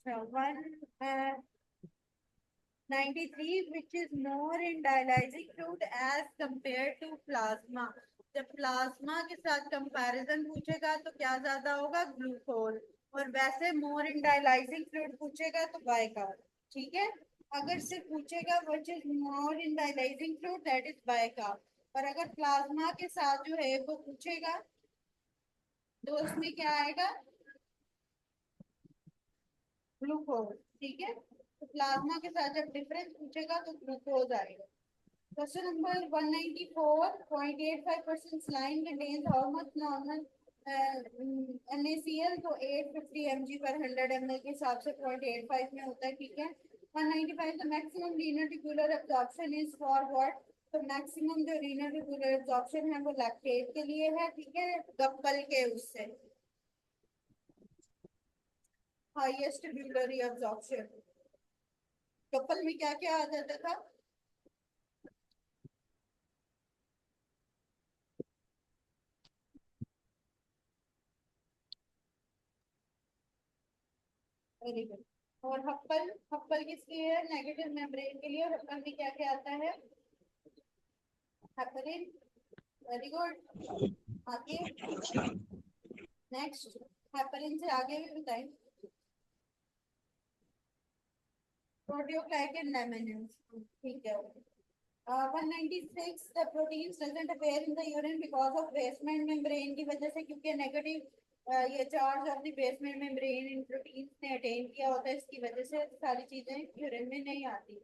अच्छा, 193 which is more in dialyzing fluid as compared to plasma। जब plasma के साथ कंपैरिजन पूछेगा तो क्या ज्यादा होगा, ग्लूकोज। और वैसे मोर इन डायलाइजिंग फ्लूइड पूछेगा तो बाइकार्ब। ठीक है। अगर सिर्फ पूछेगा which is more in dialysing fluid that is bicarb. और अगर प्लाज्मा के साथ जो है वो पूछेगा तो उसमें क्या आएगा, ग्लूकोज। ठीक है। तो प्लाज्मा के साथ जब डिफरेंस पूछेगा तो ग्लूकोज आएगा। Question number 194.85% saline contains how much normal NaCl? तो 850 mg per 100 ml के हिसाब से 0.85 में होता है। ठीक है। 195 the maximum renal tubular absorption is for what? तो मैक्सिमम जो रीनल ट्यूबुलर एब्जॉर्प्शन है वो लैक्टेट के लिए है। ठीक है। गप्पल के उससे हाईएस्ट ट्यूबुलर एब्जॉर्प्शन। गप्पल में क्या क्या आ जाता था? Very good. और हप्पल, हप्पल किसके है, नेगेटिव मेम्ब्रेन के लिए। और हप्पल में क्या क्या आता है, हेपरिन। Very good. आगे नेक्स्ट, हेपरिन से आगे भी बताएं। प्रोटियोग्लाइकेन लैमिनिन्स। ठीक है। 196 the proteins doesn't appear in the urine because of basement membrane की वजह से, क्योंकि नेगेटिव ये charge of the basement membrane in proteins ने अटेन किया होता है, इसकी वजह से सारी चीजें यूरिन में नहीं आती।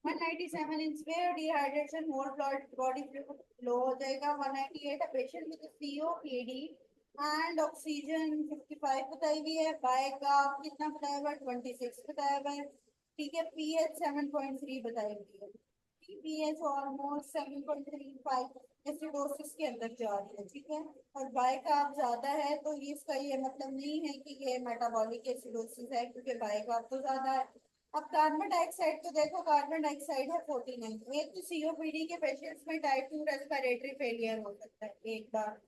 197 इन स्पेयर डिहाइड्रेशन मोर ब्लड बॉडी फ्लूइड लो हो जाएगा। 198 patient with COPD and oxygen 55 बताई हुई है। बाय का कितना बताया हुआ है, 26 बताया हुआ है। ठीक है। पीएच 7.3 बताई हुई है। पीएच ऑलमोस्ट 7.35 एसिडोसिस के अंदर जा रही है। ठीक है। और बाय का आप ज्यादा है तो ये इसका ये मतलब नहीं है कि ये मेटाबॉलिक एसिडोसिस है, क्योंकि बाय का आप तो ज्यादा है। अब कार्बन डाइऑक्साइड तो देखो, कार्बन डाइऑक्साइड है 49। एक तो सीओपीडी के पेशेंट्स में टाइप 2 रेस्पिरेटरी फेलियर हो सकता है एक बार।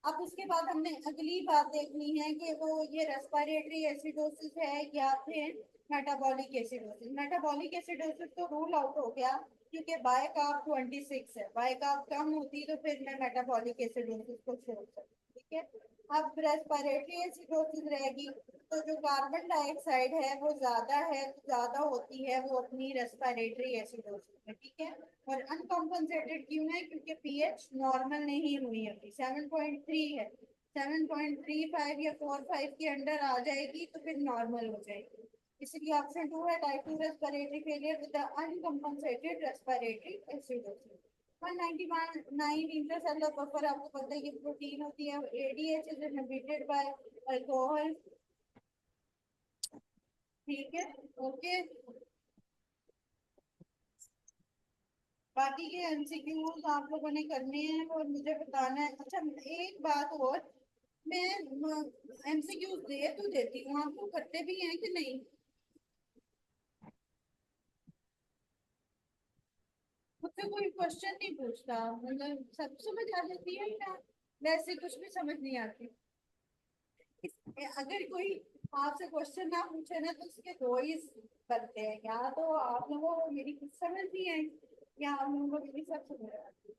अब उसके बाद हमने अगली बात देखनी है कि वो ये रेस्पिरेटरी एसिडोसिस है या फिर मेटाबॉलिक एसिडोसिस। मेटाबॉलिक एसिडोसिस तो रूल आउट हो गया, क्योंकि बाय कार्ब 26 है। बाय कार्ब कम होती तो फिर मैं मेटाबॉलिक एसिडोसिस को छोड़ सकती। ठीक है। अब रेस्पिरेटरी एसिडोसिस रहेगी, तो जो कार्बन डाइऑक्साइड है वो ज्यादा है, तो ज्यादा होती है वो अपनी रेस्पिरेटरी एसिडोसिस में। ठीक है। और अनकॉम्पनसेटेड क्यों है, क्योंकि पीएच नॉर्मल नहीं हुई अभी, 7.3 है। 7.35 या 4.5 के अंडर आ जाएगी तो फिर नॉर्मल हो जाएगी। इसलिए ऑप्शन टू है, type 2 respiratory failure with uncompensated respiratory acidosis. 191 intracellular buffer, आपको पता है ये प्रोटीन होती है। ADH is inhibited by alcohol. ठीक है। ओके। बाकी के एमसीक्यूज आप लोगों ने करने हैं और मुझे बताना है। अच्छा, एक बात और, मैं एमसीक्यूज दे तो देती हूँ, आप लोग करते भी हैं कि नहीं? मुझसे कोई क्वेश्चन नहीं पूछता, मतलब सब समझ आ जाती है या वैसे कुछ भी समझ नहीं आती? अगर कोई आपसे क्वेश्चन ना पूछे ना तो उसके दो ही बनते हैं, या तो आप लोगों को मेरी कुछ समझ नहीं आई या आप लोगों को मेरी सब समझ आती है।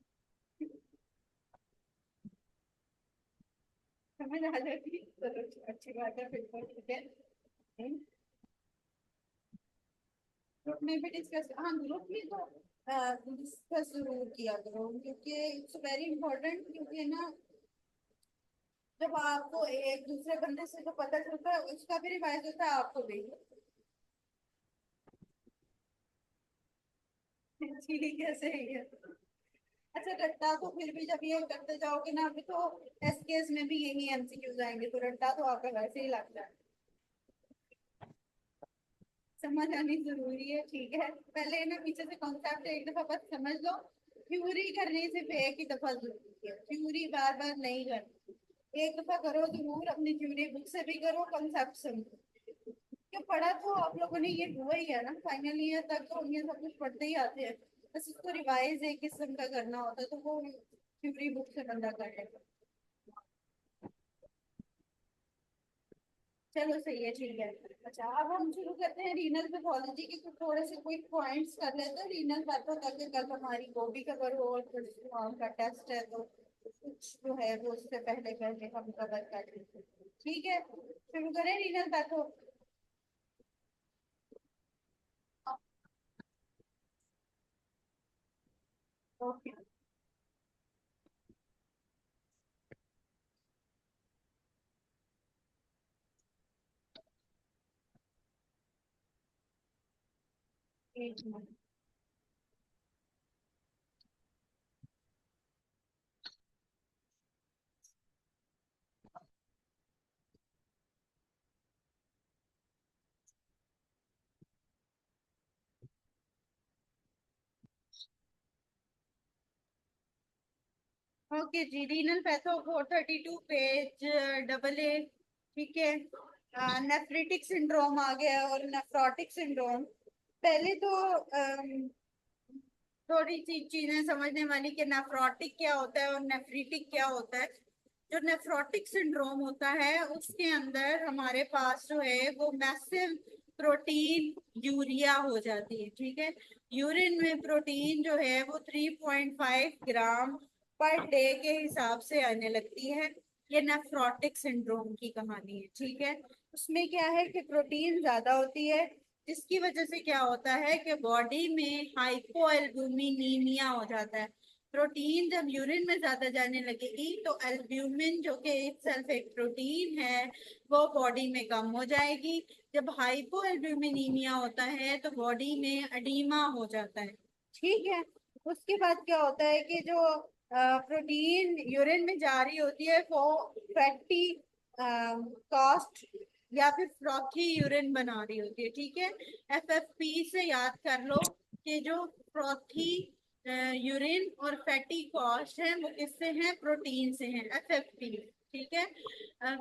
समझ आ जाती है, चलो अच्छी बात है, फिर तो ठीक है। ग्रुप में भी डिस्कस, हाँ ग्रुप में तो डिस्कस जरूर किया करो, क्योंकि इट्स वेरी इंपॉर्टेंट। क्योंकि ना जब आपको एक दूसरे बंदे से जो पता चलता है उसका भी रिवाइज होता है, आपको भी। ठीक है, सही है। अच्छा, रट्टा तो फिर भी जब ये करते जाओगे ना, अभी तो एसकेएस में भी यही एमसीक्यूज आएंगे, तो रट्टा तो आपका वैसे ही लगता है। समझ आनी जरूरी है। ठीक है। पहले ना पीछे से कॉन्सेप्ट एक दफा बस समझ लो। थ्योरी करने से एक ही दफा जरूरी है, थ्योरी बार बार नहीं करनी। एक दफा करो जरूर, अपनी थ्योरी बुक से भी करो, कॉन्सेप्ट समझो। क्या पढ़ा तो आप लोगों ने ये हुआ ही है ना, फाइनल ईयर तक तो ये सब कुछ पढ़ते ही आते हैं। बस इसको रिवाइज एक किस्म का करना होता है, तो वो थ्योरी बुक से बंदा कर लेगा। चलो सही है, ठीक है। अच्छा, अब हम शुरू करते हैं रीनल पैथोलॉजी के कुछ थोड़े से क्विक पॉइंट्स कर लेते हैं। रीनल पैथो करके कल हमारी वो भी कवर हो, और कुछ का टेस्ट है तो कुछ जो है वो उससे पहले पहले हम कवर कर लेते हैं। ठीक है, शुरू करें रीनल पैथो। ओके। एक मिनट। ओके जी, renal patho 432 page double A. ठीक है, नेफ्रिटिक सिंड्रोम आ गया और नेफ्रोटिक सिंड्रोम। पहले तो थोड़ी सी चीजें समझने वाली कि नेफ्रोटिक क्या होता है और नेफ्रिटिक क्या होता है। जो नेफ्रोटिक सिंड्रोम होता है उसके अंदर हमारे पास जो है वो मैसिव प्रोटीन यूरिया हो जाती है। ठीक है, यूरिन में प्रोटीन जो है वो 3.5 ग्राम पर डे के हिसाब से आने लगती है। ये नेफ्रोटिक सिंड्रोम की कहानी है। ठीक है, उसमें क्या है कि प्रोटीन ज्यादा होती है, जिसकी वजह से क्या होता है कि बॉडी में हाइपोएल्बुमिनीमिया हो जाता है। प्रोटीन जब यूरिन में ज्यादा जाने लगेगी तो एल्ब्यूमिन जो कि सेल्फ एक प्रोटीन है वो बॉडी में कम हो जाएगी। जब हाइपो एल्ब्यूमिनीमिया होता है तो बॉडी में अडीमा हो जाता है। ठीक है, उसके बाद क्या होता है कि जो प्रोटीन यूरिन में जा रही होती है वो फैटी कास्ट या फिर फ्रॉथी यूरिन बना रही होती है। ठीक है, एफएफपी से याद कर लो कि जो फ्रॉथी यूरिन और फैटी कॉस्ट है वो किससे हैं, प्रोटीन से हैं, एफएफपी। ठीक है,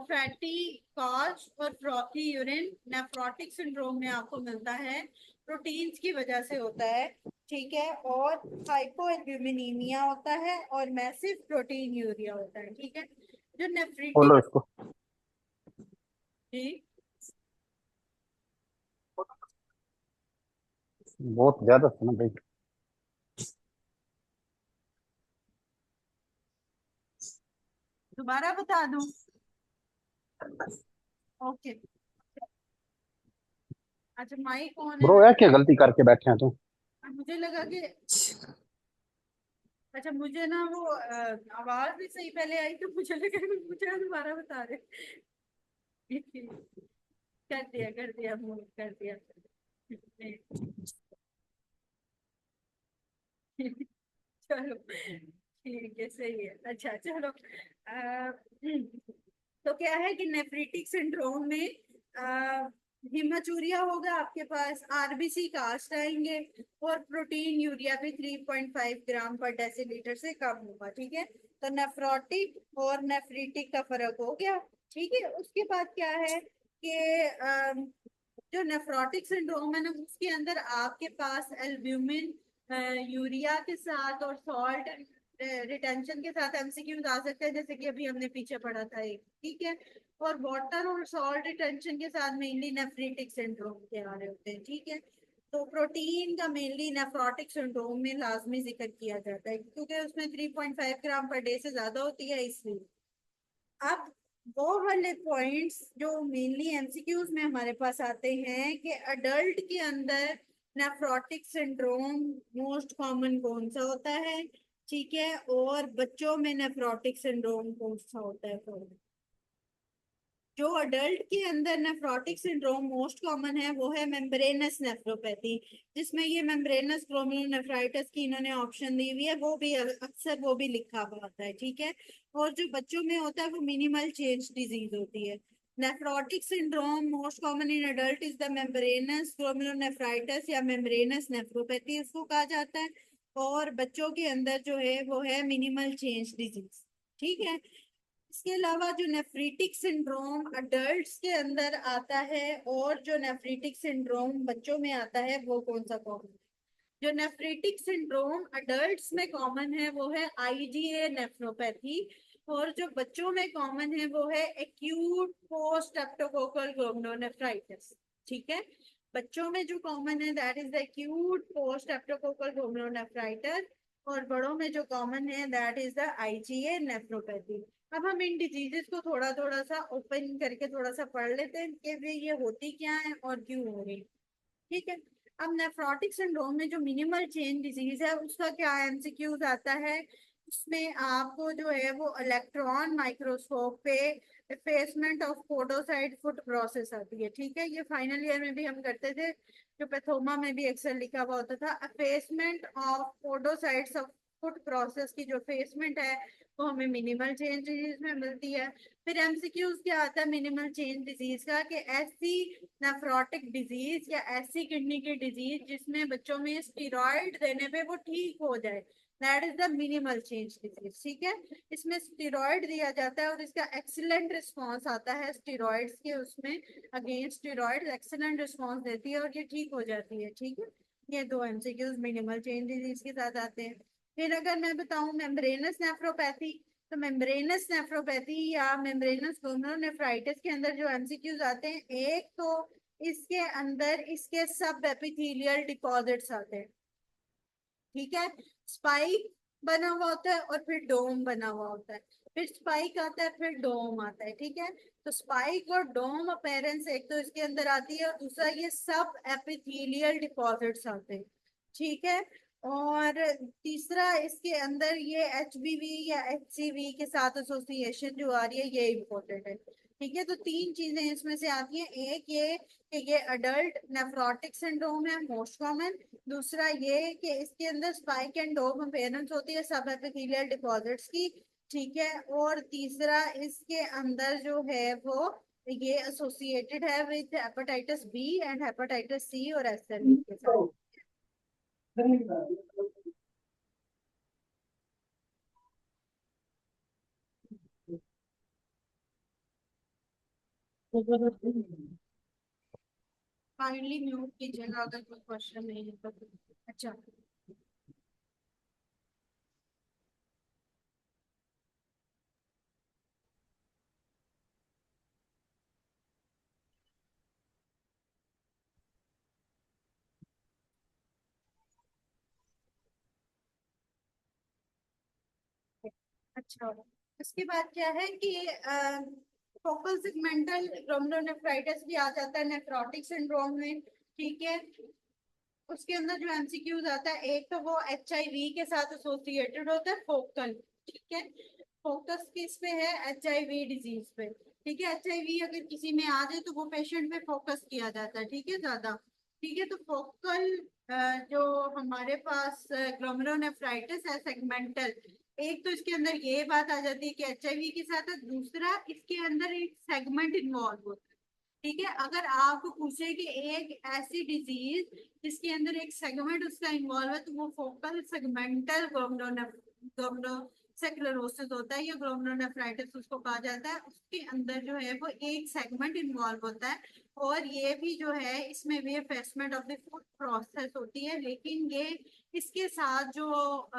फैटी कॉस्ट और फ्रॉथी यूरिन नेफ्रोटिक सिंड्रोम में आपको मिलता है, प्रोटीन्स की वजह से होता है। ठीक है, और हाइपोएल्ब्यूमिनीमिया होता है और मैसिव प्रोटीन यूरिया होता है। ठीक है, जो बोलो नेफ्रिटिक। इसको। जी, बहुत ज्यादा सुना भाई। दोबारा बता दूं? ओके। अच्छा, माइक कौन है? ब्रो यार क्या गलती करके बैठे हैं तुम। मुझे लगा कि अच्छा, मुझे ना वो आवाज भी सही पहले आई तो मुझे लगा कि मुझे दोबारा बता रहे। कर दिया मूव कर दिया। चलो ठीक है, सही है। अच्छा चलो, तो क्या है कि नेफ्रिटिक सिंड्रोम में हिमाचूरिया होगा आपके पास, आरबीसी कास्ट आएंगे और प्रोटीन यूरिया भी 3.5 ग्राम पर डेसीलीटर से कम होगा। ठीक है, तो नेफ्रोटिक और नेफ्रिटिक का फर्क हो गया। ठीक है, उसके बाद क्या है कि जो नेफ्रोटिक सिंड्रोम है ना उसके अंदर आपके पास एल्ब्यूमिन यूरिया के साथ और सॉल्ट रिटेंशन के साथ एमसीक्यूज आ सकते हैं, जैसे कि अभी हमने पीछे पढ़ा था एक। ठीक है, और वाटर और सॉल्ट रिटेंशन के साथ मेनली नेफ्रिटिक सिंड्रोम के आ रहे होते हैं। ठीक है, तो प्रोटीन का मेनली नेफ्रोटिक सिंड्रोम में लाजमी जिक्र किया जाता है क्योंकि उसमें 3.5 ग्राम पर डे से ज्यादा होती है, इसलिए। अब वो वाले पॉइंट्स जो मेनली एमसीक्यूज में हमारे पास आते हैं कि अडल्ट के अंदर नेफ्रोटिक सिंड्रोम मोस्ट कॉमन कौन सा होता है। ठीक है, और बच्चों में नेफ्रोटिक सिंड्रोम कौन सा होता है। जो अडल्ट के अंदर नेफ्रोटिक सिंड्रोम मोस्ट कॉमन है वो है मेम्ब्रेनस नेफ्रोपैथी, जिसमें ये मेम्ब्रेनस ग्लोमेरुलोनेफ्राइटिस की इन्होंने ऑप्शन दी हुई है, वो भी अक्सर वो भी लिखा हुआ होता है। ठीक है, और जो बच्चों में होता है वो मिनिमल चेंज डिजीज होती है। Nephrotic syndrome most common in adult is the membranes glomerulonephritis या मेम्ब्रेनस नेफ्रोपैथी उसको कहा जाता है, और बच्चों के अंदर जो है वो है मिनिमल चेंज डिजीज। ठीक है, इसके अलावा जो नेफ्रीटिक सिंड्रोम अडल्ट्स के अंदर आता है और जो नेफ्रीटिक सिंड्रोम बच्चों में आता है वो कौन सा कॉमन है। जो नेफ्रीटिक सिंड्रोम अडल्ट्स में कॉमन है वो है आईजीए नेफ्रोपैथी, और जो बच्चों में कॉमन है वो है एक्यूट पोस्ट स्ट्रेप्टोकोकल ग्लोमेरुलोनेफ्राइटिस। ठीक है, बच्चों में जो कॉमन है that is the acute post streptococcal glomerulonephritis, और बड़ों में जो कॉमन है that is the IgA nephropathy. अब हम इन डिजीजेस को थोड़ा थोड़ा सा ओपन करके थोड़ा सा पढ़ लेते हैं कि वे ये होती क्या है और क्यों हो रही। ठीक है, अब नेफ्रोटिक सिंड्रोम में जो मिनिमल चेन डिजीज है उसका क्या एमसीक्यूज आता है, उसमें आपको जो है वो इलेक्ट्रॉन माइक्रोस्कोप पे एफेसमेंट ऑफ पोडोसाइट फुट प्रोसेस आती है। ठीक है, ये फाइनल ईयर में भी हम करते थे, जो पैथोमा में भी अक्सर लिखा हुआ होता था, एफेसमेंट of podocytes of foot process की जो फेसमेंट है वो हमें मिनिमल चेंज डिजीज में मिलती है। फिर एमसीक्यूज क्या आता है मिनिमल चेंज डिजीज का, कि ऐसी नेफ्रोटिक डिजीज या ऐसी किडनी की डिजीज जिसमें बच्चों में स्टेरॉइड देने पे वो ठीक हो जाए, that is the minimal change disease. ठीक है, इसमें स्टेरॉइड दिया जाता है और इसका एक्सीलेंट रिस्पांस आता है स्टेरॉइड्स के, उसमें अगेंस्ट स्टेरॉइड एक्सीलेंट रिस्पांस देती है और ये ठीक हो जाती है। ठीक है, ये दो एमसीक्यूज मिनिमल चेंज डिजीज के साथ आते हैं। फिर अगर मैं बताऊं मेम्ब्रेनस नेफ्रोपैथी, तो मेम्ब्रेनस नेफ्रोपैथी या मेम्ब्रेनस ग्लोमेरुलोनेफ्राइटिस के अंदर जो एमसीक्यूज आते हैं, एक तो इसके अंदर इसके सब एपिथेलियल डिपॉजिट्स आते हैं। ठीक है, स्पाइक बना हुआ होता है और फिर डोम बना हुआ होता है, फिर स्पाइक आता है फिर डोम आता है। ठीक है, तो स्पाइक और डोम अपीयरेंस एक तो इसके अंदर आती है और दूसरा ये सब एपिथेलियल डिपॉजिट्स आते हैं। ठीक है, और तीसरा इसके अंदर ये एचबीवी या एचसीवी के साथ एसोसिएशन जो आ रही है ये इम्पोर्टेंट है। ठीक है, तो तीन चीजें इसमें से आती हैं, एक ये कि ये अडल्ट नेफ्रोटिक सिंड्रोम है मोस्ट कॉमन, दूसरा ये कि इसके अंदर स्पाइक एंड डोम अपीयरेंस होती है सब एपिथेलियल डिपॉजिट्स की। ठीक है, और तीसरा इसके अंदर जो है वो ये एसोसिएटेड है with hepatitis B and hepatitis C और एसएलई के साथ। काइंडली म्यूट कीजिएगा अगर कोई क्वेश्चन नहीं है तो। अच्छा, अच्छा, इसके बाद क्या है कि फोकल सेगमेंटल ग्लोमेरुलोनेफ्राइटिस भी आ जाता है नेफ्रोटिक सिंड्रोम में। ठीक है, उसके अंदर जो एमसीक्यूज आता है, एक तो वो एचआईवी के साथ एसोसिएटेड होता है फोकल। ठीक है, फोकस किस पे है, एचआईवी डिजीज पे। ठीक है, एचआईवी अगर किसी में आ जाए तो वो पेशेंट पे फोकस किया जाता है। ठीक है, ज्यादा। ठीक है, तो फोकल जो हमारे पास ग्लोमेरुलोनेफ्राइटिस है सेगमेंटल, एक तो इसके अंदर ये बात आ जाती है कि एचआईवी के साथ है, दूसरा इसके अंदर एक सेगमेंट इन्वॉल्व होता है। ठीक है, अगर आपको पूछे कि एक ऐसी डिजीज जिसके अंदर एक सेगमेंट उसका इन्वॉल्व है तो वो फोकल सेगमेंटल ग्लोमेरुलोनेफ्राइटिस होता है या ग्लोमेरुलोनेफ्राइटिस उसको कहा जाता है। उसके अंदर जो है वो एक सेगमेंट इन्वॉल्व होता है, और ये भी जो है इसमें भी एफेसमेंट ऑफ द फूड प्रोसेस होती है, लेकिन ये इसके साथ जो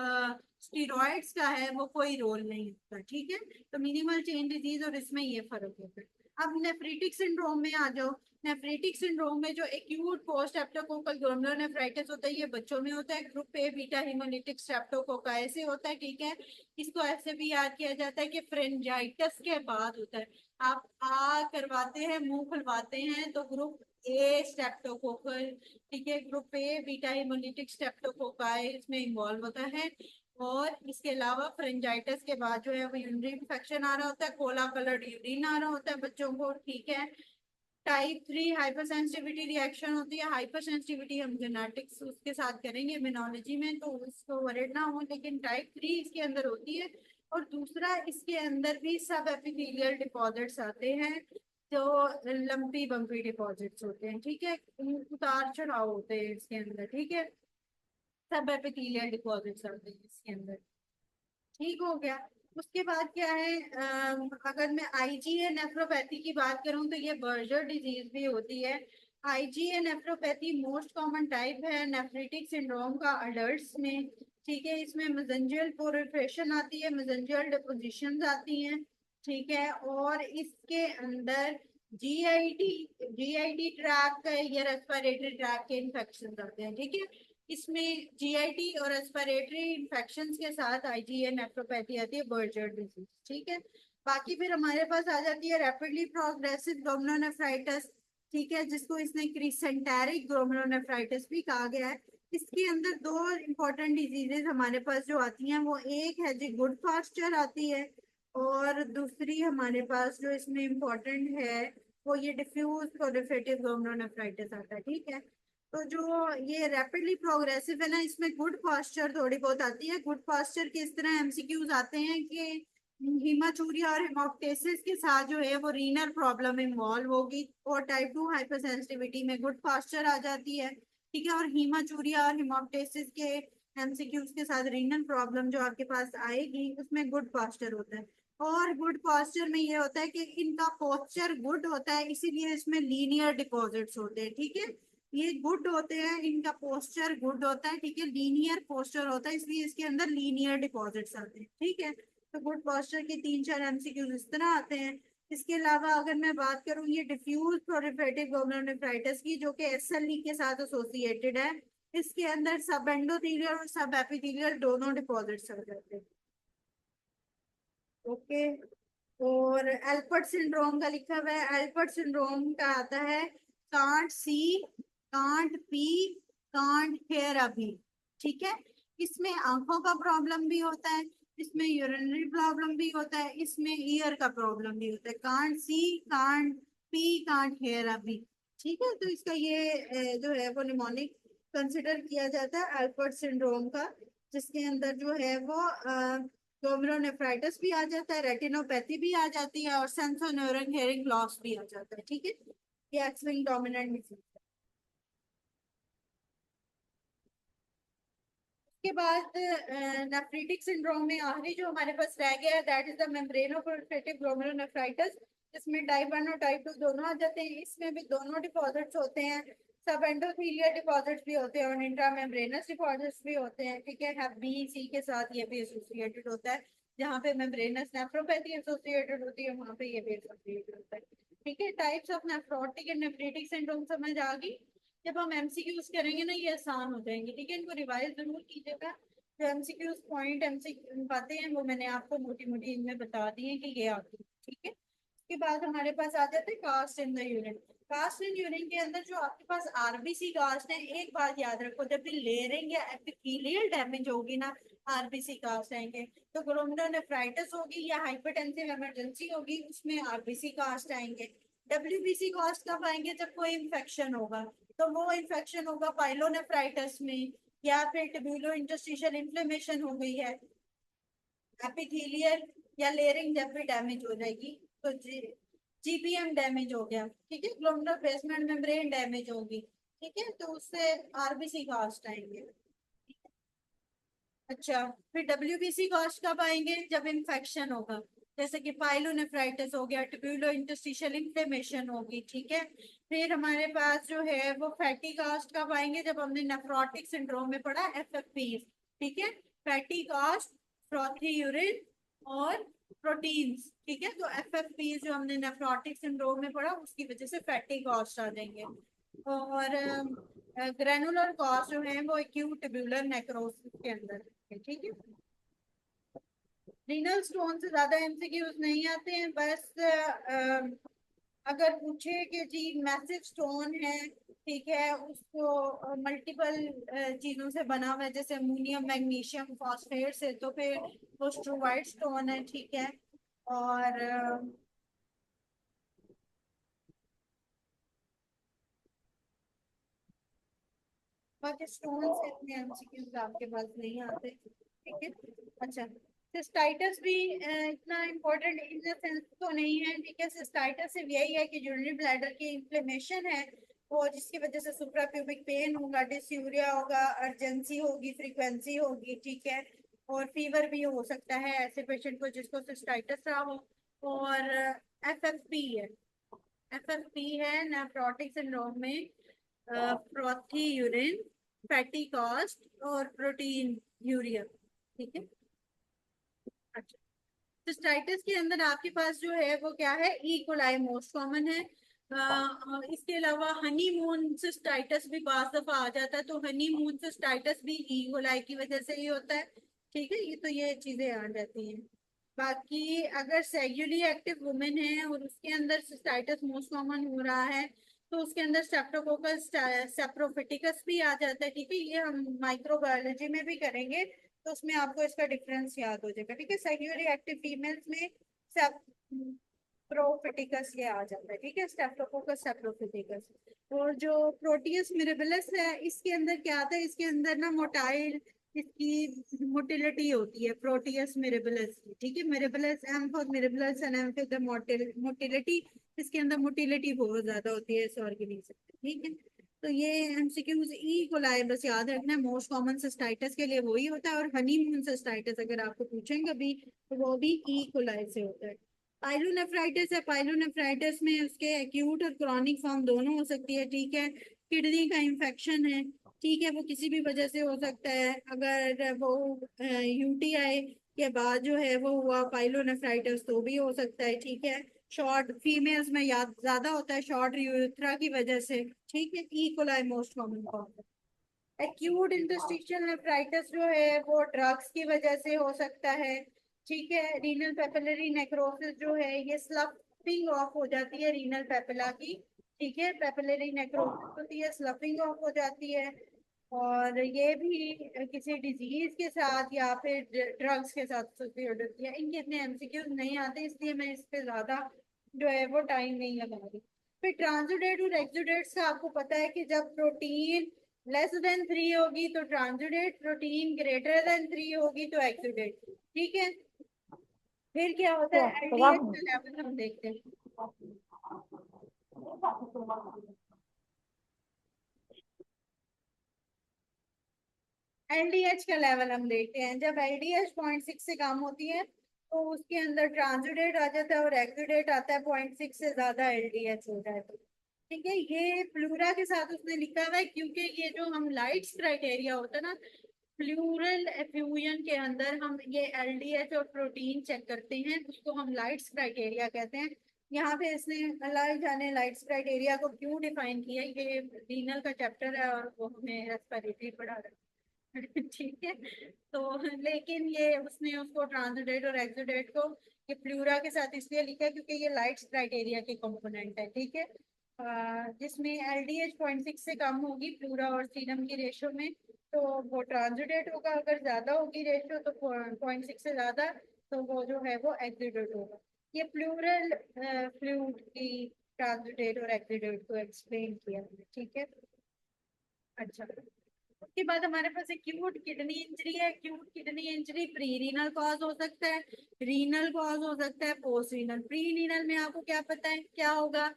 स्टीरॉइड्स का है वो कोई रोल नहीं होता। ठीक है, तो मिनिमल चेन डिजीज और इसमें ये फर्क होता है। अब नेफ्रिटिक सिंड्रोम में आ जाओ। नेफ्रिटिक सिंड्रोम में जो एक्यूट पोस्ट स्ट्रेप्टोकोकल ग्लोमेरुलोनेफ्राइटिस होता है ये बच्चों में होता है, ग्रुप ए बीटा हेमोलिटिक स्ट्रेप्टोकोका ऐसे होता है। ठीक है, इसको ऐसे भी याद किया जाता है कि फ्रेंजाइटिस के बाद होता है। आप आ करवाते हैं मुंह खुलवाते हैं तो ग्रुप ए स्ट्रेप्टोकोकल, ठीक है, group A beta hemolytic streptococci इसमें इन्वॉल्व होता है। और इसके अलावा फ्रेंजाइटिस के बाद जो है वो यूरिनरी इन्फेक्शन आ रहा होता है, कोला कलर्ड यूरिन आ रहा होता है बच्चों को। ठीक है, टाइप 3 हाइपर सेंसिटिविटी रिएक्शन होती है। हाइपर सेंसिटिविटी हम जेनेटिक्स उसके साथ करेंगे इम्यूनोलॉजी में, तो उसको वरीड ना हो, लेकिन टाइप 3 इसके अंदर होती है। और दूसरा इसके अंदर भी सब एपिथेलियल डिपॉजिट्स आते हैं जो लंपी बम्पी डिपॉजिट्स होते हैं। ठीक है, उतार चढ़ाव होते हैं इसके अंदर। ठीक है, सब एपिथेलियल डिपॉजिट्स आते हैं इसके अंदर। ठीक हो गया, उसके बाद क्या है, अगर मैं आईजीए नेफ्रोपैथी की बात करूं तो ये बर्जर डिजीज भी होती है। IgA nephropathy most common type है नेफ्रिटिक सिंड्रोम का अडल्ट्स में। ठीक है। इसमें मेसेंजियल प्रोलिफरेशन आती है, मेसेंजियल डिपोजिशन आती हैं, ठीक है। और इसके अंदर जीआईटी जीआईटी ट्रैक या रेस्पिरेटरी ट्रैक के इन्फेक्शन आते हैं, ठीक है। इसमें जीआईटी और रेस्पिरेटरी इन्फेक्शन के साथ आईजीए नेफ्रोपैथी आती है, बर्जर डिजीज, ठीक है। बाकी फिर हमारे पास आ जाती है रैपिडली प्रोग्रेसिव ग्लोमेरुलोनेफ्राइटिस, ठीक है, जिसको इसने क्रिसेंटेरिक ग्लोमेरुलोनेफ्राइटिस भी कहा गया है। इसके अंदर दो इंपॉर्टेंट डिजीजेस हमारे पास जो आती हैं, वो एक है जी गुड फास्टर आती है, और दूसरी हमारे पास जो इसमें इम्पोर्टेंट है वो ये डिफ्यूज प्रोलिफरेटिव ग्लोमेरुलोनेफ्राइटिस आता है, ठीक है। तो जो ये रैपिडली प्रोग्रेसिव है ना, इसमें गुड फास्टर थोड़ी बहुत आती है। गुड फास्टर के इस तरह एमसीक्यूज आते हैं कि हीमाचूरिया और हेमोप्टेसिस के साथ जो है वो रीनल प्रॉब्लम इन्वॉल्व होगी, और टाइप 2 हाइपरसेंसिटिविटी में गुड फास्टर आ जाती है, ठीक है। और हीमाचूरिया और हेमोप्टेसिस के एमसीक्यूज के साथ रीनल प्रॉब्लम जो आपके पास आएगी उसमें गुड फास्टर होता है। और गुड फास्टर में ये होता है कि इनका पोस्चर गुड होता है, इसीलिए इसमें लीनियर डिपॉजिट्स होते हैं, ठीक है। ये गुड होते हैं, इनका पोस्चर गुड होता है, ठीक है, लीनियर पोस्चर होता है, इसलिए इसके अंदर लीनियर डिपॉजिट्स आते हैं, ठीक है। तो गुड पोस्चर के 3-4 एमसीक्यूज इस तरह आते हैं। इसके अलावा अगर मैं बात करूं ये डिफ्यूज प्रोलिफरेटिव ग्लोमेरुलोनेफ्राइटिस की, जो कि एसएलई के साथ एसोसिएटेड है, इसके अंदर सब एंडोथेलियल और सब एपिथेलियल दोनों डिपॉजिट्स आ जाते हैं, ओके। और एल्पर्ट सिंड्रोम का लिखा हुआ है, एल्पर्ट सिंड्रोम का आता है can't see, can't P, can't hear अभी, ठीक है। इसमें आंखों का प्रॉब्लम भी होता है, इसमें यूरिनरी प्रॉब्लम भी होता है, इसमें ईयर का प्रॉब्लम भी होता है। Can't see, can't P, can't hear अभी, ठीक है। तो इसका ये जो है वो निमोनिक कंसिडर किया जाता है एल्पर्ट सिंड्रोम का, जिसके अंदर जो है वो ग्लोमेरुलोनेफ्राइटिस भी आ जाता है, रेटिनोपैथी भी आ जाती है, और सेंसोन्यूरल हियरिंग लॉस भी आ जाता है, ठीक है। ये एक्स लिंक्ड डोमिनेंट डिजीज है। उसके बाद नेफ्रिटिक सिंड्रोम में आखिरी जो हमारे पास रह गया है दैट इज द मेम्ब्रेनोप्रोलिफरेटिव ग्लोमेरुलोनेफ्राइटिस, जिसमें टाइप 1 और टाइप 2 दोनों आ जाते हैं। इसमें भी दोनों डिपॉजिट्स होते हैं, सब एंडोथेलियल डिपॉजिट्स भी होते हैं और इंट्रामेम्ब्रेनस डिपॉजिट्स भी होते हैं, ठीक है। हैव बी सी के साथ ये भी एसोसिएटेड होता है, जहाँ पे मेम्ब्रेनस नेफ्रोपैथी एसोसिएटेड होती है वहाँ पे ये भी एसोसिएटेड होता है, ठीक है। Types of nephrotic and nephritic syndrome समझ आ गई। जब हम एमसीक्यूज करेंगे ना ये आसान हो जाएंगे, ठीक है। इनको रिवाइज जरूर कीजिएगा। जो एमसीक्यूज पॉइंट एमसीक्यू बातें हैं वो मैंने आपको मोटी मोटी इनमें बता दी है कि ये आती है, ठीक है। उसके बाद हमारे पास आ जाते हैं cast in the urine. Cast in urine के अंदर जो आपके पास आरबीसी कास्ट है, एक बात याद रखो, जब भी लेयरिंग या एपिथेलियल डैमेज होगी ना, आरबीसी कास्ट आएंगे। तो ग्लोमेरुलोनेफ्राइटिस होगी या हाइपरटेंसिव इमरजेंसी होगी, उसमें आरबीसी कास्ट आएंगे। डब्ल्यूबीसी कास्ट कब आएंगे? जब कोई इन्फेक्शन होगा, तो वो इन्फेक्शन होगा पाइलोनेफ्राइटिस में, या फिर ट्यूबुलो इंटरस्टिशियल इन्फ्लेमेशन हो गई है, एपिथेलियल या लेयरिंग जब भी डैमेज हो जाएगी, तो जीपीएम डैमेज हो गया, ठीक है, ग्लोमेरुलर बेसमेंट मेम्ब्रेन डैमेज होगी, ठीक है, तो उससे आरबीसी कास्ट आएंगे। अच्छा, फिर डब्ल्यूबीसी कास्ट कब आएंगे? जब इन्फेक्शन होगा, जैसे कि पाइलोनेफ्राइटिस हो गया, ट्यूबुलो इंटरस्टिशियल इन्फ्लेमेशन होगी, ठीक है। फिर हमारे पास जो है वो फैटी कास्ट कब आएंगे? जब हमने नेफ्रोटिक सिंड्रोम में पढ़ा एफएफपी, ठीक है। फैटी कास्ट, फ्रॉथी यूरिन और प्रोटीन्स, ठीक है। तो एफएफपी जो हमने नेफ्रोटिक सिंड्रोम में पढ़ा उसकी वजह से फैटी कास्ट आ जाएंगे। और ग्रेनुलर कॉज जो है वो एक्यूट ट्यूबुलर नेक्रोसिस के अंदर है, ठीक है। रीनल स्टोन से ज्यादा एमसीक्यूज नहीं आते हैं, बस अगर पूछे कि जी मैसिव स्टोन है, ठीक है, उसको मल्टीपल चीजों से बना हुआ है, जैसे अमोनियम मैग्नीशियम फॉस्फेट से, तो फिर वो स्ट्रोवाइट स्टोन है, ठीक है। और बाकी स्टोन से इतने एमसीक्यूज आपके पास नहीं आते, ठीक है। अच्छा, सिस्टाइटिस भी इतना इम्पोर्टेंट इन द सेंस तो नहीं है, ठीक है। सिस्टाइटिस सिर्फ यही है कि यूरिनरी ब्लैडर की इन्फ्लेमेशन है, और जिसकी वजह से सुप्राप्यूबिक पेन होगा, डिस्यूरिया होगा, अर्जेंसी होगी, फ्रीक्वेंसी होगी, ठीक है। और फीवर भी हो सकता है ऐसे पेशेंट को जिसको सिस्टाइटिस रहा हो। और एफएफपी है, एफएफपी है नेफ्रोटिक सिंड्रोम में, फ्रॉथी यूरिन फैटी कॉस्ट और प्रोटीन यूरिया। ठीक है। अच्छा, सिस्टाइटिस के अंदर आपके पास जो है वो क्या है, ई कोलाई मोस्ट कॉमन है। इसके अलावा हनीमून सिस्टाइटिस भी बार दफा आ जाता है, तो हनीमून सिस्टाइटिस भी ई कोलाई की वजह से ही होता है। ठीक है, ये तो ये चीजें आ जाती हैं। बाकी अगर सेक्सुअली एक्टिव वुमेन है और उसके अंदर सिस्टाइटिस मोस्ट कॉमन हो रहा है, तो उसके अंदर स्ट्रेप्टोकोकस सेप्रोफिटिकस भी आ जाता है। ठीक है, ये हम माइक्रोबायोलॉजी में भी करेंगे, तो उसमें आपको इसका डिफरेंस याद हो जाएगा। ठीक है, सेक्सुअली एक्टिव फीमेल्स में सेप्रोफिटिकस ये आ जाता है। ठीक है, स्ट्रेप्टोकोकस सेप्रोफिटिकस। और जो प्रोटियस मिरेबिलस है, इसके अंदर क्या आता है, इसके अंदर ना मोटाइल इसकी मोटिलिटी होती है प्रोटियस मिरेबिलस की। ठीक है, mirabilis M for mirabilis and M for the motility. इसके अंदर मोटिलिटी बहुत ज्यादा होती है इस ऑर्गेनिज्म। ठीक है, तो ये एमसीक्यूज ई कोलाई बस याद रखना है, मोस्ट कॉमन सिस्टाइटिस के लिए वही होता है। और हनीमून सिस्टाइटिस अगर आपको पूछेंगे भी, तो वो भी ई कोलाई से होता है। पाइलोनेफ्राइटिस है, पाइलोनेफ्राइटिस में उसके एक्यूट और क्रॉनिक फॉर्म दोनों हो सकती है। ठीक है, किडनी का इंफेक्शन है। ठीक है, वो किसी भी वजह से हो सकता है। अगर वो यूटीआई के बाद जो है वो हुआ पाइलोनेफ्राइटिस, तो भी हो सकता है। ठीक है, शॉर्ट फीमेल्स में याद ज्यादा होता है शॉर्ट यूरेथ्रा की वजह से। ठीक है, E coli most common cause है। एक्यूट इंटरस्टिशियल नेफ्राइटिस जो है वो ड्रग्स की वजह से हो सकता है। ठीक है, रीनल पेपिलरी नेक्रोसिस जो है ये स्लफिंग ऑफ हो जाती है रीनल पेपिला की। ठीक है, पेपिलरी नेक्रोसिस होती है, स्लफिंग ऑफ हो जाती है। और ये भी किसी डिजीज के साथ या फिर ड्रग्स के साथ एसोसिएट होती है। इनके इतने एमसीक्यूज नहीं आते, इसलिए मैं इस पे ज्यादा जो है वो टाइम नहीं लगा रही। फिर ट्रांसुडेट और एक्सुडेट से आपको पता है कि जब प्रोटीन लेस देन 3 होगी तो ट्रांसुडेट, प्रोटीन ग्रेटर देन 3 होगी तो एक्सुडेट। ठीक है, फिर क्या होता है, एलडीएच का लेवल हम देखते हैं। एलडीएच का लेवल हम देखते हैं, जब एलडीएच 0.6 से कम होती है तो उसके अंदर ट्रांसुडेट आ जाता है और एक्सुडेट आता है 0.6 से ज्यादा एलडीएच हो जाए तो। ठीक है, ये प्लूरा के साथ उसने लिखा हुआ है, क्योंकि ये जो हम लाइट्स क्राइटेरिया होता है ना, प्लूरल एफ्यूजन के अंदर हम ये एलडीएच और प्रोटीन चेक करते हैं, उसको हम लाइट्स क्राइटेरिया कहते हैं। यहाँ पे इसने अल्लाह ही जाने लाइट्स क्राइटेरिया को क्यों डिफाइन किया, ये रीनल का चैप्टर है और वो हमें रेस्पिरेटरी पढ़ा रहा है। ठीक है, तो लेकिन ये उसने उसको ट्रांसुडेट और एक्सुडेट को ये प्लूरा के साथ इसलिए लिखा है क्योंकि ये लाइट्स क्राइटेरिया के कंपोनेंट है। ठीक है, जिसमें एलडीएच 0.6 से कम होगी प्लूरा और सीरम की रेशो में, तो वो ट्रांसुडेट होगा। अगर ज्यादा होगी रेशो तो 0.6 से ज्यादा, तो वो जो है वो एक्सुडेट होगा। ये प्लूरल फ्लूइड की ट्रांसुडेट और एक्सुडेट को एक्सप्लेन किया है। ठीक है, अच्छा, उसके बाद हमारे पास एक्यूट किडनी इंजरी है। Acute kidney injury pre renal cause हो सकता है, रीनल कॉज हो सकता है, पोस्ट रीनल। प्री रीनल में आपको क्या पता है क्या होगा,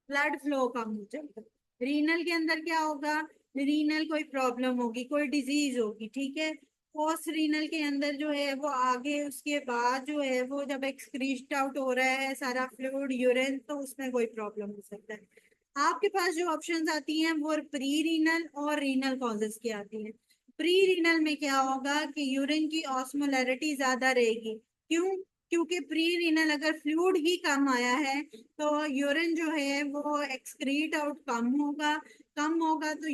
ब्लड फ्लो कम हो जाएगा। रीनल के अंदर क्या होगा, रीनल कोई प्रॉब्लम होगी, कोई डिजीज होगी। ठीक है, पोस्ट रीनल के अंदर जो है वो आगे उसके बाद जो है वो जब एक्सक्रीट आउट हो रहा है सारा फ्लूइड यूरिन, तो उसमें कोई प्रॉब्लम हो सकता है। आपके पास जो ऑप्शंस आती हैं वो प्री रीनल और रीनल कॉजेस की आती हैं। प्री रीनल में क्या होगा कि यूरिन की ऑस्मोलैरिटी ज्यादा रहेगी। क्यों? क्योंकि प्री रीनल अगर फ्लूइड ही कम आया है तो यूरिन जो है वो एक्सक्रीट आउट कम होगा। कम होगा तो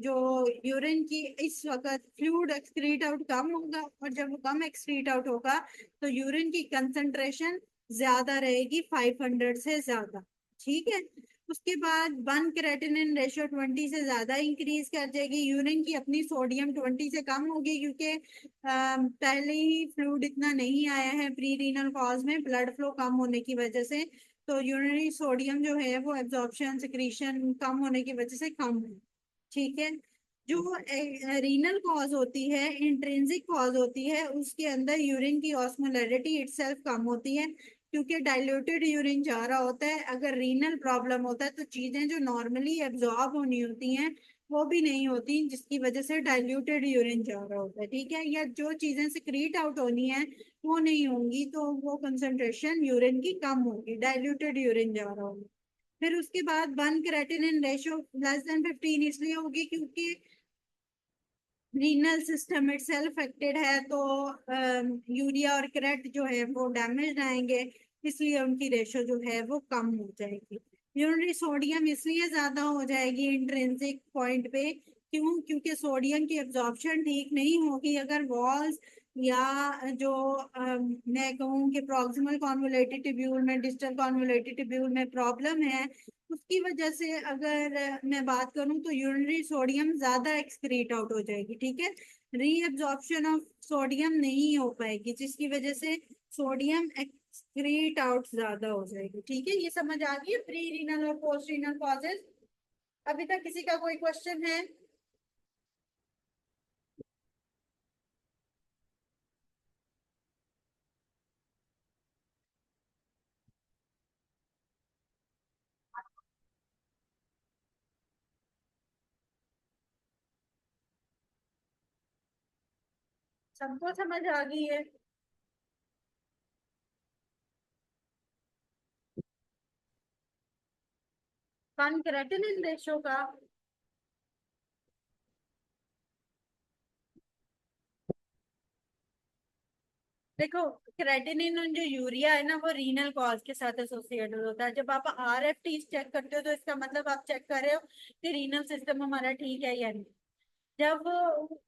जो यूरिन की इस वक्त फ्लूइड एक्सक्रीट आउट कम होगा, और जब वो कम एक्सक्रीट आउट होगा तो यूरिन की कंसंट्रेशन ज्यादा रहेगी, 500 से ज्यादा। ठीक है, उसके बाद वन क्रेटिनिन रेशियो 20 से ज्यादा इंक्रीज कर जाएगी। यूरिन की अपनी सोडियम 20 से कम होगी, क्योंकि पहले ही फ्लूइड इतना नहीं आया है प्री रीनल कॉज में ब्लड फ्लो कम होने की वजह से। तो यूरिनरी सोडियम जो है वो एब्जॉर्प्शन सिक्रीशन कम होने की वजह से कम है। ठीक है, जो रीनल कॉज होती है, इंट्रिंसिक कॉज होती है, उसके अंदर यूरिन की ऑस्मोलैरिटी इटसेल्फ कम होती है, क्योंकि डाइल्यूटेड यूरिन जा रहा होता है। अगर रीनल प्रॉब्लम होता है तो चीजें जो नॉर्मली एब्जॉर्ब होनी होती हैं वो भी नहीं होती, जिसकी वजह से डाइल्यूटेड यूरिन जा रहा होता है। ठीक है, या जो चीजें सिक्रीट आउट होनी है वो नहीं होंगी, तो वो कंसंट्रेशन यूरिन की कम होगी, डाइल्यूटेड यूरिन जा रहा होगा। फिर उसके बाद one creatinine ratio less than 15 इसलिए होगी क्योंकि रीनल सिस्टम इटसेल्फ अफेक्टेड है तो यूरिया और क्रेट जो है वो डैमेज आएंगे, इसलिए उनकी रेशो जो है वो कम हो जाएगी। यूरिनरी सोडियम इसलिए ज्यादा हो जाएगी इंट्रिंसिक पॉइंट पे, क्योंकि सोडियम की एब्जॉर्प्शन ठीक नहीं होगी। अगर वॉल्स या जो मैं कहूँ कि प्रॉक्सिमल कॉन्वोलेटेड ट्यूब्यूल में, डिस्टल कॉन्वोलेटेड ट्यूब्यूल में प्रॉब्लम है, उसकी वजह से अगर मैं बात करूं तो यूरिनरी सोडियम ज्यादा एक्सक्रीट आउट हो जाएगी। ठीक है, रीअब्जॉर्प्शन ऑफ सोडियम नहीं हो पाएगी, जिसकी वजह से सोडियम एक्सक्रीट आउट ज्यादा हो जाएगी। ठीक है, ये समझ आ गई प्री रीनल और पोस्ट रीनल कॉजेज। अभी तक किसी का कोई क्वेश्चन है? सबको समझ आ गई है? कॉन्क्रेटिनिन रेशो का देखो, क्रेटिनिन जो यूरिया है ना वो रीनल कॉज के साथ एसोसिएटेड होता है। जब आप RFT चेक करते हो तो इसका मतलब आप चेक कर रहे हो कि रीनल सिस्टम हमारा ठीक है या नहीं। जब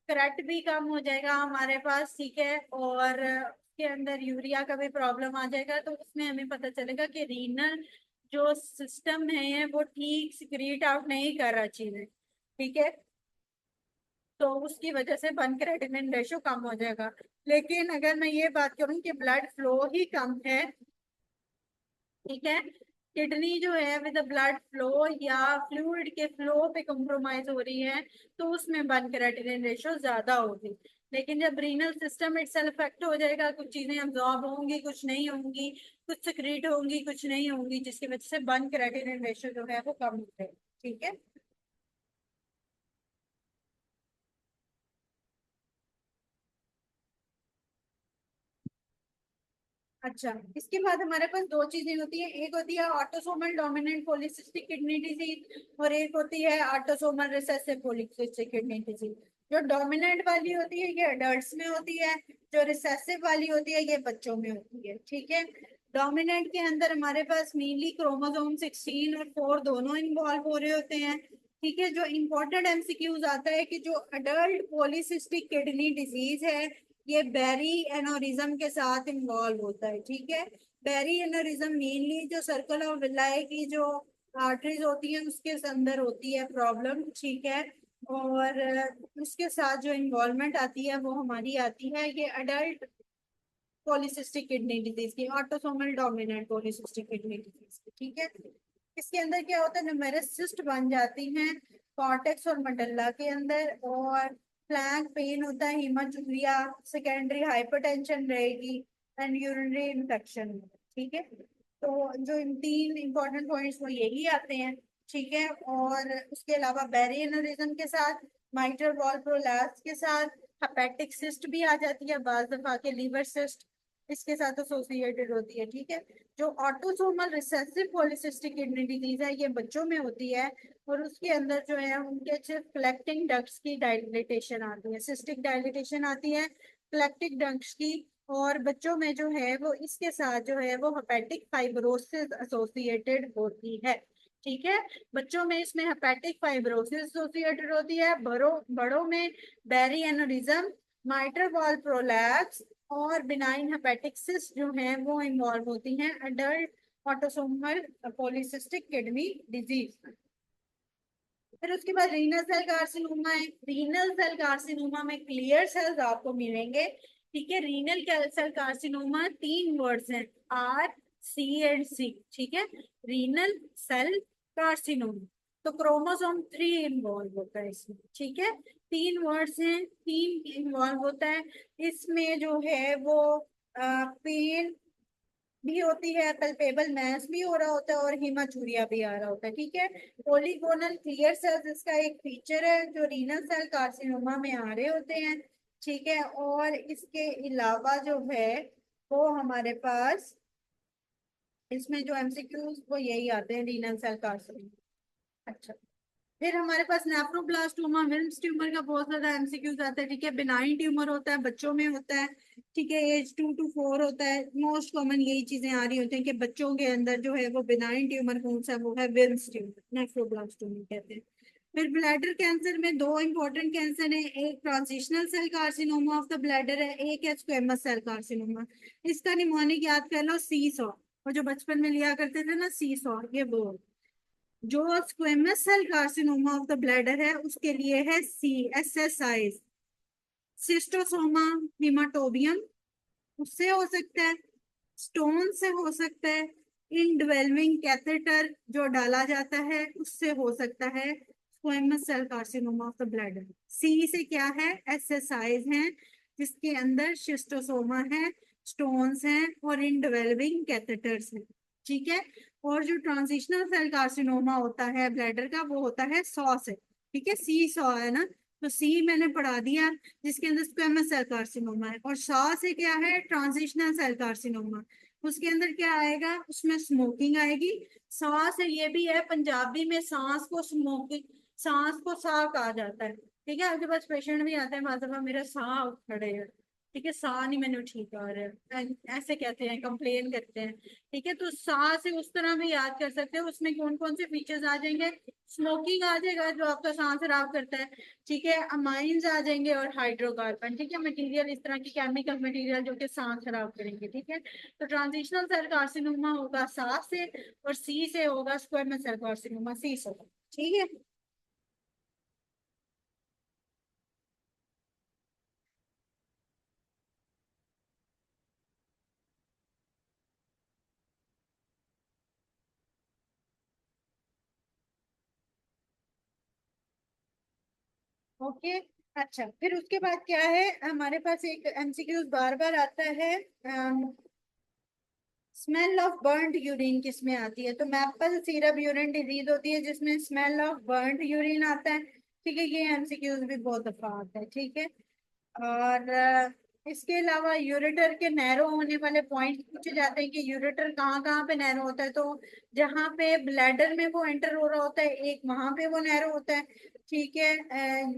क्रेट भी कम हो जाएगा हमारे पास, ठीक है, और उसके अंदर यूरिया का भी प्रॉब्लम आ जाएगा, तो उसमें हमें पता चलेगा कि रीनल जो सिस्टम है वो ठीक सिक्रीट आउट नहीं कर रहा चीजें। ठीक है, तो उसकी वजह से बनक्रेटिनिन रेशो कम हो जाएगा। लेकिन अगर मैं ये बात करूं कि ब्लड फ्लो ही कम है, ठीक है, किडनी जो है विद ब्लड फ्लो या फ्लूइड के फ्लो पे कॉम्प्रोमाइज हो रही है, तो उसमें बनक्रेटिनिन रेशो ज्यादा होगी। लेकिन जब रीनल सिस्टम इटसेल्फ इफेक्ट हो जाएगा, कुछ चीजें अब्जॉर्ब होंगी, कुछ नहीं होंगी, कुछ सिक्रीट होंगी, कुछ नहीं होंगी, जिसकी वजह से बनक्रेटिनिन रेशो जो है वो कम हो जाएगी। ठीक है, अच्छा, इसके बाद हमारे पास दो चीजें होती है। एक होती है autosomal dominant polycystic kidney disease, और एक होती है autosomal recessive polycystic kidney disease. जो डोमिनेंट वाली होती है ये अडल्ट्स में होती है, जो रिसेसिव वाली होती है ये बच्चों में होती है। ठीक है, डोमिनेंट के अंदर हमारे पास मेनली क्रोमोसोम 16 और 4 दोनों इन्वॉल्व हो रहे होते हैं। ठीक है, जो इंपॉर्टेंट MCQs आता है कि जो अडल्ट पॉलीसिस्टिक किडनी डिजीज है ये बेरी एनोरिज्म के साथ इन्वॉल्व होता है। ठीक है, बेरी एनोरिज्म मेनली जो सर्कल ऑफ विलाई की जो आर्टरीज होती है उसके अंदर होती है प्रॉब्लम। ठीक है, और उसके साथ जो इन्वॉल्वमेंट आती है वो हमारी आती है ये अडल्ट पॉलीसिस्टिक किडनी डिजीज की, autosomal dominant polycystic kidney disease की। ठीक है, इसके अंदर क्या होता है, न्यूमेरस सिस्ट बन जाती हैं कॉर्टेक्स और मेडल्ला के अंदर, और फ्लैंक पेन होता है, हीमाटूरिया, सेकेंडरी हाइपरटेंशन रहेगी, एंड यूरिनरी इन्फेक्शन। ठीक है, तो जो इन तीन इंपॉर्टेंट पॉइंट्स वो यही आते हैं। ठीक है, और उसके अलावा बेरी एनोरिज्म के साथ, माइट्रल वॉल प्रोलैप्स के साथ, हेपेटिक सिस्ट भी आ जाती है, बाज दफा के लीवर सिस्ट इसके साथ एसोसिएटेड होती है। ठीक है, जो autosomal recessive polycystic kidney disease है ये बच्चों में होती है, और उसके अंदर जो है उनके सिर्फ कलेक्टिंग डक्ट्स की डायलिटेशन आती है, सिस्टिक डायलिटेशन आती है कलेक्टिंग डक्ट्स की। और बच्चों में जो है वो इसके साथ जो है वो हेपेटिक फाइब्रोसिस एसोसिएटेड होती है। ठीक है, बच्चों में इसमें हेपेटिक फाइब्रोसिस एसोसिएटेड होती है, बड़ों बड़ों में berry aneurysm, mitral valve prolapse और बिनाइन हेपेटिक सिस्ट जो है वो इन्वॉल्व होती हैं adult autosomal polycystic kidney disease. फिर उसके बाद रीनल सेल कार्सिनोमा है। रीनल सेल कार्सिनोमा में क्लियर सेल्स आपको मिलेंगे। ठीक है, रीनल सेल कार्सिनोमा तीन वर्ड्स हैं, RCNC। ठीक है, रीनल सेल कार्सिनोमा, तो क्रोमोसोम 3 इन्वॉल्व होता है इसमें। ठीक है, तीन वर्ड्स हैं, तीन इन्वॉल्व होता है इसमें जो है वो पेन भी होती है, पल्पेबल मैस भी हो रहा होता है, और हेमाचूरिया भी आ रहा होता है। ठीक है, पॉलीगोनल क्लियर सेल्स इसका एक फीचर है जो रीनल सेल कार्सिनोमा में आ रहे होते हैं। ठीक है, और इसके अलावा जो है वो हमारे पास इसमें जो MCQs वो यही आते हैं रीनल सेल कार्सिनोमा। अच्छा, फिर हमारे पास नेफ्रोब्लास्टोमा, विल्म्स ट्यूमर का बहुत ज्यादा एमसीक्यूज आता है, ठीक है। बिनाइन ट्यूमर होता है, बच्चों में होता है, ठीक है। एज 2 to 4 होता है। मोस्ट कॉमन यही चीजें आ रही होती हैं कि बच्चों के अंदर जो है वो बिनाइन ट्यूमर कौन सा है, वो है विल्म्स ट्यूमर, नेफ्रोब्लास्टोमा कहते हैं। फिर ब्लैडर कैंसर में दो इंपॉर्टेंट कैंसर है, एक transitional cell carcinoma of the bladder है, एक है स्क्वेमस सेल कार्सिनोमा। इसका निमोनिक याद कर लो, सी सौ, और जो बचपन में लिया करते थे ना सी सौ, ये वो। जो squamous cell carcinoma of the bladder है उसके लिए है C S S I. Schistosoma haematobium, उससे हो सकता है। स्टोन से हो सकता है। इनडेवलपिंग कैथेटर जो डाला जाता है उससे हो सकता है squamous cell carcinoma of the bladder. C से क्या है, एसएसआईज हैं जिसके अंदर शिस्टोसोमा है, स्टोन्स हैं और इनडेवलपिंग कैथेटर्स हैं, ठीक है। और जो ट्रांजिशनल सेल कार्सिनोमा होता है ब्लैडर का, वो होता है सौ से, ठीक है। सी सौ है ना, तो सी मैंने पढ़ा दिया, जिसके अंदर स्क्वेमस सेल कार्सिनोमा है। और सौ से क्या है, ट्रांजिशनल सेल कार्सिनोमा, उसके अंदर क्या आएगा, उसमें स्मोकिंग आएगी। सांस है, ये भी है, पंजाबी में सांस को स्मोकिंग, सांस को सा कहा जाता है, ठीक है। आपके पास पेशेंट भी आता है, माधवा मेरा साह उठ खड़े है, ठीक है, साह नहीं मैंने ठीक आ रहा है, ऐसे कहते हैं, कंप्लेन करते हैं, ठीक है। तो साह से उस तरह भी याद कर सकते हैं, उसमें कौन कौन से फीचर्स आ जाएंगे, स्मोकिंग आ जाएगा जो आपका सांस खराब करता है, ठीक है। अमाइंस आ जाएंगे और हाइड्रोकार्बन, ठीक है, मटेरियल, इस तरह की केमिकल मटेरियल जो कि सांस खराब करेंगे, ठीक है। तो ट्रांजिशनल सेल कार्सिनोमा होगा सांस से, और सी से होगा स्क्वेमस सेल कार्सिनोमा, सी से, ठीक है। ओके। अच्छा, फिर उसके बाद क्या है, हमारे पास एक एमसीक्यू बार बार आता है, स्मेल ऑफ बर्न्ड यूरिन किस में आती है, तो मैपल सिरप यूरिन डिजीज होती है जिसमें स्मेल ऑफ बर्न्ड यूरिन आता है, ठीक है। ये एमसीक्यूज भी बहुत दफा आता है, ठीक है। और इसके अलावा यूरेटर के नैरो होने वाले पॉइंट पूछे जाते हैं कि यूरेटर कहाँ कहाँ पे नैरो होता है, तो जहाँ पे ब्लैडर में वो एंटर हो रहा होता है एक, वहां पे वो नैरो होता है, ठीक है।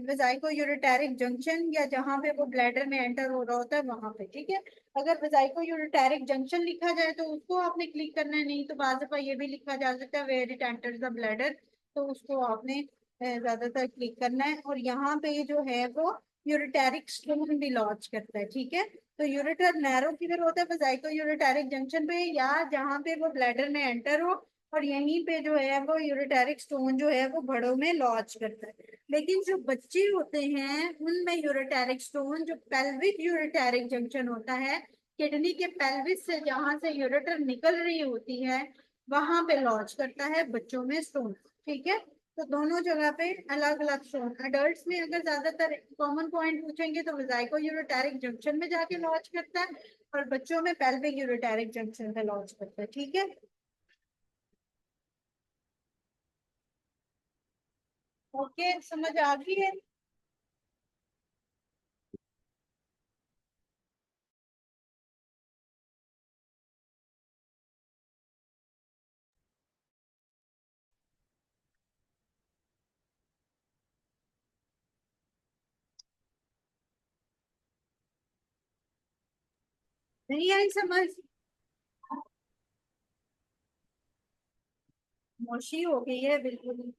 वेजाइको यूरेटेरिक जंक्शन, या जहाँ पे वो ब्लैडर में एंटर हो रहा होता है वहां पे, ठीक है। अगर वेजाइको यूरेटेरिक जंक्शन लिखा जाए तो उसको आपने क्लिक करना है, नहीं तो बाज़ दफा ये भी लिखा जा सकता है where it enters the bladder, तो उसको आपने ज्यादातर क्लिक करना है। और यहाँ पे जो है वो यूरिटेरिक स्टोन भी लॉन्च करता है, ठीक है। तो यूरेटर नैरो किधर होता है, वेजाइको यूरिटेरिक जंक्शन पे, या जहाँ पे वो ब्लैडर में एंटर हो, और यहीं पे जो है वो यूरिटेरिक स्टोन जो है वो बड़ों में लॉन्च करता है। लेकिन जो बच्चे होते हैं उनमें यूरिटेरिक स्टोन, जो पेल्विक यूरिटेरिक जंक्शन होता है, किडनी के पेल्विस से जहां से यूरेटर निकल रही होती है, वहां पे लॉन्च करता है बच्चों में स्टोन, ठीक है। तो दोनों जगह पे अलग अलग स्टोन, अडल्ट्स में अगर ज्यादातर कॉमन पॉइंट पूछेंगे तो विजाइको यूरोटैरिक जंक्शन में जाके लॉन्च करता है, और बच्चों में पेल्विक यूरोटैरिक जंक्शन पे लॉन्च करता है, ठीक है। ओके, समझ आ गई है। नहीं आई समझ, मोशी हो गई है बिल्कुल।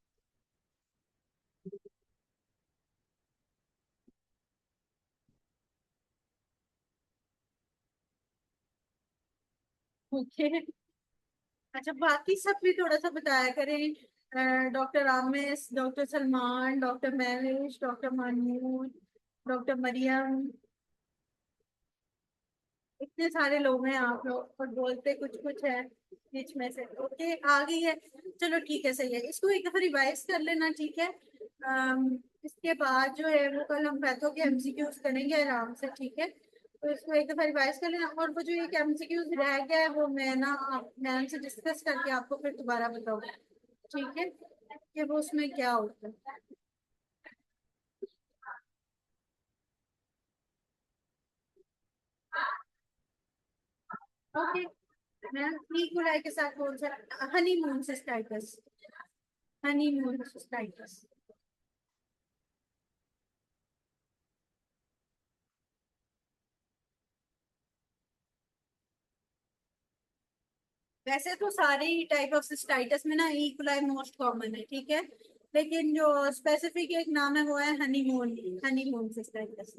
ओके। अच्छा, बाकी सब भी थोड़ा सा बताया करें, doctor Aamis, doctor Salman, doctor Mahvish, doctor Mahmood, doctor Maryam, इतने सारे लोग हैं आप लोग, और बोलते कुछ कुछ है बीच में से। ओके, आ गई है, चलो ठीक है, सही है, इसको एक दफा रिवाइज कर लेना, ठीक है। इसके बाद जो है वो कल हम पैथो के एमसीक्यूज करेंगे आराम से, ठीक है। तो इसको एक दफा रिवाइज कर लेना, और वो जो एक एमसीक्यूज रह गया है वो मैं ना आप मैम से डिस्कस करके आपको फिर दोबारा बताऊंगी, ठीक है, कि वो उसमें क्या होता है। ओके। मैम ई. कोलाई के साथ कौन सा, Honey moon cystitis, honeymoon cystitis. वैसे तो सारे ही टाइप ऑफ सिस्टाइटिस में ना इक्वलाई मोस्ट कॉमन है, ठीक है, लेकिन जो स्पेसिफिक एक नाम है वो है हनीमून, हनीमून सिस्टाइटिस।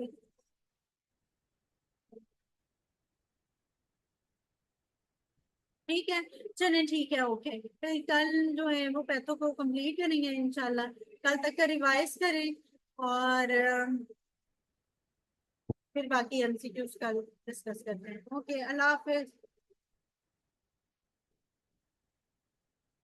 ठीक है, चलें, ठीक है, ओके, फिर कल जो है वो पैथो को कंप्लीट करेंगे इंशाल्लाह। कल तक का रिवाइज करें और फिर बाकी एमसीक्यूज कल डिस्कस करते हैं। ओके, अल्लाह हाफिज।